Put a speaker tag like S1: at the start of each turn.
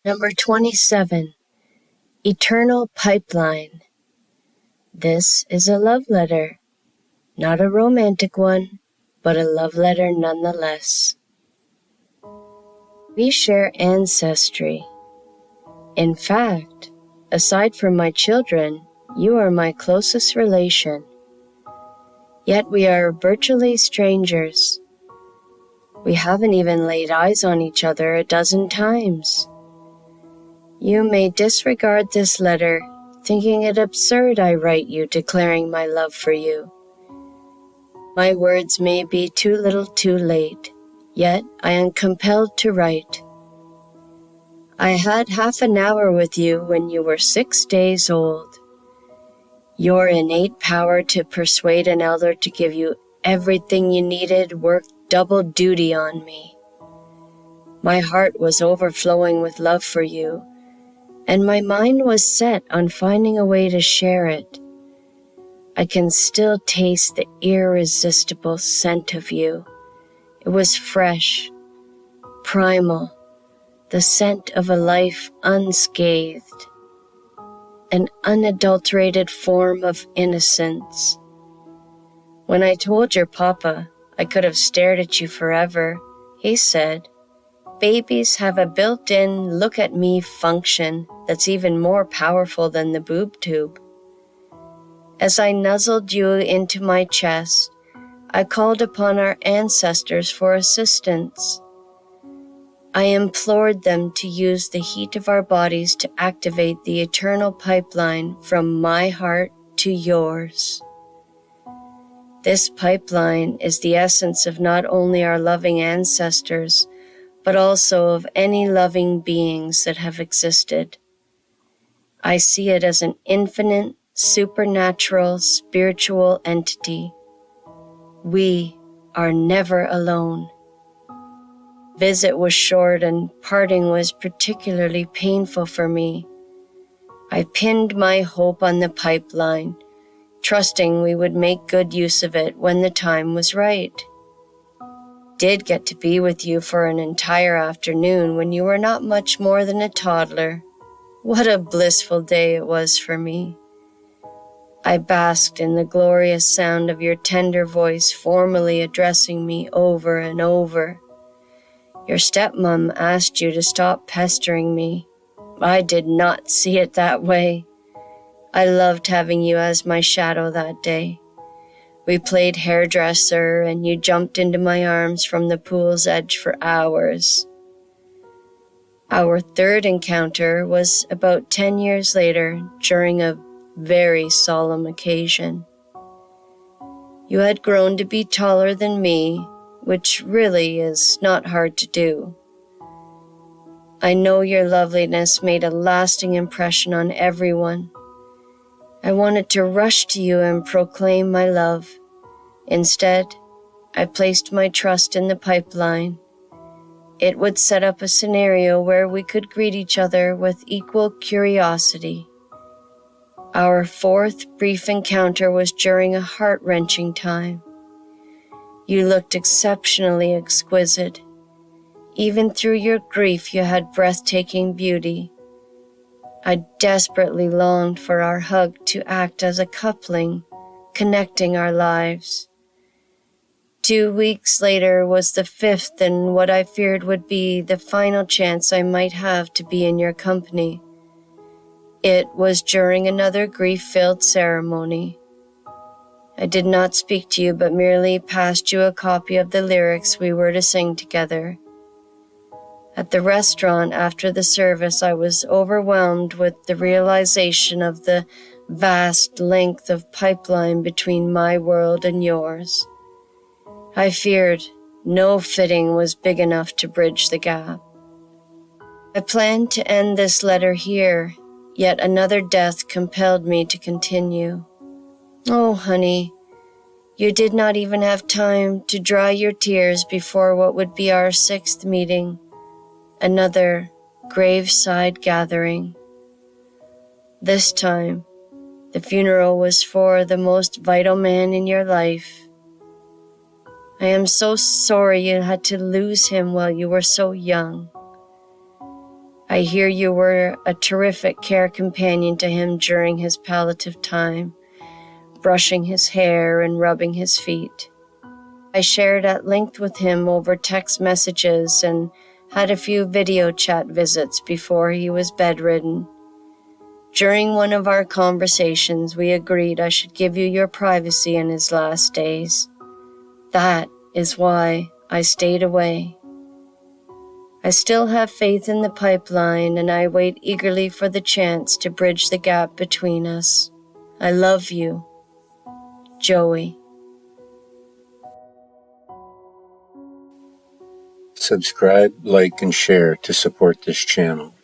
S1: Number 27. Eternal Pipeline. This is a love letter. Not a romantic one, but a love letter nonetheless. We share ancestry. In fact, aside from my children, you are my closest relation. Yet we are virtually strangers. We haven't even laid eyes on each other a dozen times. You may disregard this letter, thinking it absurd I write you declaring my love for you. My words may be too little too late, yet I am compelled to write. I had half an hour with you when you were 6 days old. Your innate power to persuade an elder to give you everything you needed worked double duty on me. My heart was overflowing with love for you, and my mind was set on finding a way to share it. I can still taste the irresistible scent of you. It was fresh, primal, the scent of a life unscathed, an unadulterated form of innocence. When I told your papa I could have stared at you forever, he said, "Babies have a built-in look-at-me function that's even more powerful than the boob tube." As I nuzzled you into my chest, I called upon our ancestors for assistance. I implored them to use the heat of our bodies to activate the eternal pipeline from my heart to yours. This pipeline is the essence of not only our loving ancestors, but also of any loving beings that have existed. I see it as an infinite, supernatural, spiritual entity. We are never alone. Visit was short and parting was particularly painful for me. I pinned my hope on the pipeline, trusting we would make good use of it when the time was right. Did get to be with you for an entire afternoon when you were not much more than a toddler. What a blissful day it was for me. I basked in the glorious sound of your tender voice formally addressing me over and over. Your stepmom asked you to stop pestering me. I did not see it that way. I loved having you as my shadow that day. We played hairdresser and you jumped into my arms from the pool's edge for hours. Our third encounter was about 10 years later during a very solemn occasion. You had grown to be taller than me, which really is not hard to do. I know your loveliness made a lasting impression on everyone. I wanted to rush to you and proclaim my love. Instead, I placed my trust in the pipeline. It would set up a scenario where we could greet each other with equal curiosity. Our fourth brief encounter was during a heart-wrenching time. You looked exceptionally exquisite. Even through your grief, you had breathtaking beauty. I desperately longed for our hug to act as a coupling, connecting our lives. 2 weeks later was the fifth and what I feared would be the final chance I might have to be in your company. It was during another grief-filled ceremony. I did not speak to you, but merely passed you a copy of the lyrics we were to sing together. At the restaurant after the service, I was overwhelmed with the realization of the vast length of pipeline between my world and yours. I feared no fitting was big enough to bridge the gap. I planned to end this letter here, yet another death compelled me to continue. Oh, honey, you did not even have time to dry your tears before what would be our 6th meeting, another graveside gathering. This time, the funeral was for the most vital man in your life. I am so sorry you had to lose him while you were so young. I hear you were a terrific care companion to him during his palliative time, brushing his hair and rubbing his feet. I shared at length with him over text messages and had a few video chat visits before he was bedridden. During one of our conversations, we agreed I should give you your privacy in his last days. That is why I stayed away. I still have faith in the pipeline, and I wait eagerly for the chance to bridge the gap between us. I love you, Joey.
S2: Subscribe, like, and share to support this channel.